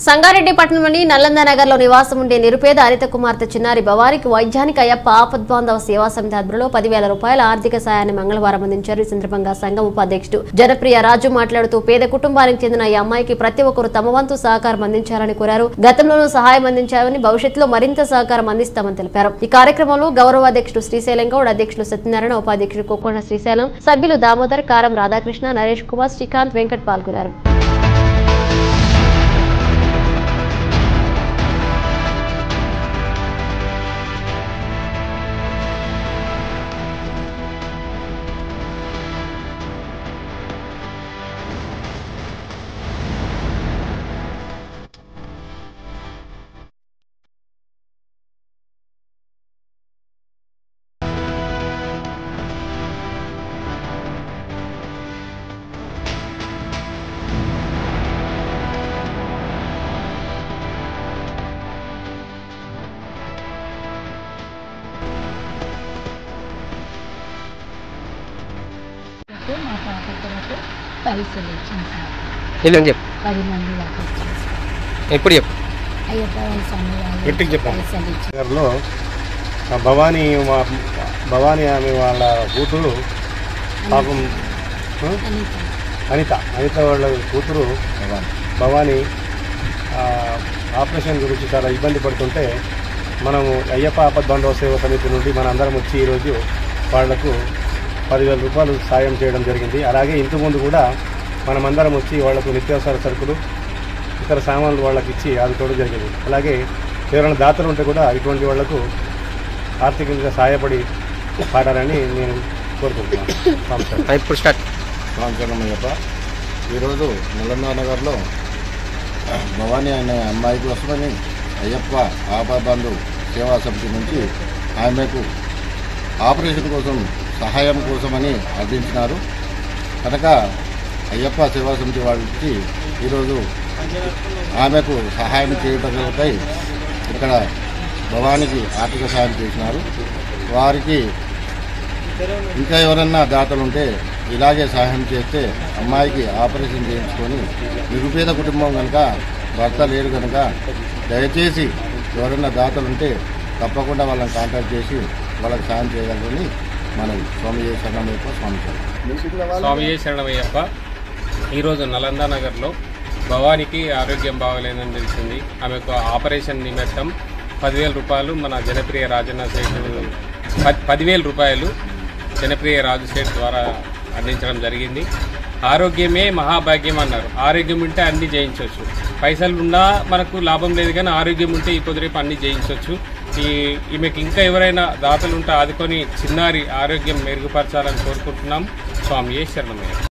సంగారెడ్డి పట్టణంలోని నల్లంద నగర్ లో నివాసం ఉండే నిరుపేద అనిత కుమార్తె చిన్నారి భవానికి వైద్యానికి అయ్యప్ప ఆపద్బాంధవ సేవా సమితి ఆధ్వర్యంలో 10,000 రూపాయల ఆర్థిక సాయాన్ని మంగళవారం అందించారు. ఈ సందర్భంగా సంఘం ఉపాధ్యక్షుడు జనప్రియ రాజు మాట్లాడుతూ పేద కుటుంబానికి చెందిన ఈ అమ్మాయికి ప్రతి ఒక్కరు తమ వంతు సహకారం అందించాలని కోరారు. గతంలోనూ సహాయం అందించామని భవిష్యత్తులో మరింత సహకారం అందిస్తామని తెలిపారు. ఈ కార్యక్రమంలో గౌరవ అధ్యక్షుడు శ్రీశైలం గౌడ్, అధ్యక్షులు సత్యనారాయణ, ఉపాధ్యక్షుడు కొక్కొండ శ్రీశైలం, సభ్యులు దామోదర్, కారం రాధాకృష్ణ, నరేష్ కుమార్, శ్రీకాంత్, వెంకట్ పాల్గొన్నారు. మా పాపకు పైసలు ఇచ్చింది సార్. 10 మంది దాకా ఎప్పుడు చెప్పు అయ్యప్ప గట్టిగా చెప్పండి. నగర్లో భవానీ ఆమె వాళ్ళ కూతురు పాపం అనిత వాళ్ళ కూతురు భవానీ ఆపరేషన్ గురించి చాలా ఇబ్బంది పడుతుంటే మనము అయ్యప్ప ఆపద్బాంధవ సేవా సమితి నుండి మన అందరం వచ్చి ఈరోజు వాళ్లకు 10,000 రూపాయలు సాయం చేయడం జరిగింది. అలాగే ఇంతకుముందు కూడా మనమందరం వచ్చి వాళ్లకు నిత్యావసర సరుకులు, ఇతర సామాన్లు వాళ్ళకి ఇచ్చి ఆదుకోవడం జరిగింది. అలాగే ఎవరైనా దాతలు ఉంటే కూడా ఇటువంటి వాళ్లకు ఆర్థికంగా సహాయపడి పాడాలని నేను కోరుకుంటున్నాను. ఇప్పుడు స్టార్ట్. అయ్యప్ప ఈరోజు నల్లంద నగర్లో భవానీ అనే అమ్మాయి కోసమని అయ్యప్ప ఆపద్బాంధవ సేవా సమితి నుంచి ఆమెకు ఆపరేషన్ కోసం సహాయం కోసమని అర్థించినారు. కనుక అయ్యప్ప సేవా సమితి వాళ్ళకి ఈరోజు ఆమెకు సహాయం చేయటంపై ఇక్కడ భవానికి ఆర్థిక సహాయం చేసినారు. వారికి ఇంకా ఎవరన్నా దాతలుంటే ఇలాగే సహాయం చేస్తే అమ్మాయికి ఆపరేషన్ చేయించుకొని నిరుపేద కుటుంబం కనుక భర్త లేరు కనుక దయచేసి ఎవరన్నా దాతలుంటే తప్పకుండా వాళ్ళని కాంటాక్ట్ చేసి వాళ్ళకి సాయం చేయగలరని మనం స్వామి శరణమయ్యప్ప స్వామి శరణమయ్యప్ప ఈరోజు నలంద నగర్లో భవానికి ఆరోగ్యం బాగలేదని తెలిసింది. ఆమెకు ఆపరేషన్ నిమిత్తం 10,000 రూపాయలు మన జనప్రియ రాజన్న సేట్ 10,000 రూపాయలు జనప్రియ రాజు సేట్ ద్వారా అందించడం జరిగింది. ఆరోగ్యమే మహాభాగ్యం అన్నారు. ఆరోగ్యం ఉంటే అన్ని జయించవచ్చు. పైసలు ఉన్నా మనకు లాభం లేదు, కానీ ఆరోగ్యం ఉంటే ఈ పొద్దురేపు అన్ని జయించవచ్చు. ఈమెకు ఇంకా ఎవరైనా దాతలుంటే ఆదుకొని చిన్నారి ఆరోగ్యం మెరుగుపరచాలని కోరుకుంటున్నాం. స్వామి శరణమయ్య.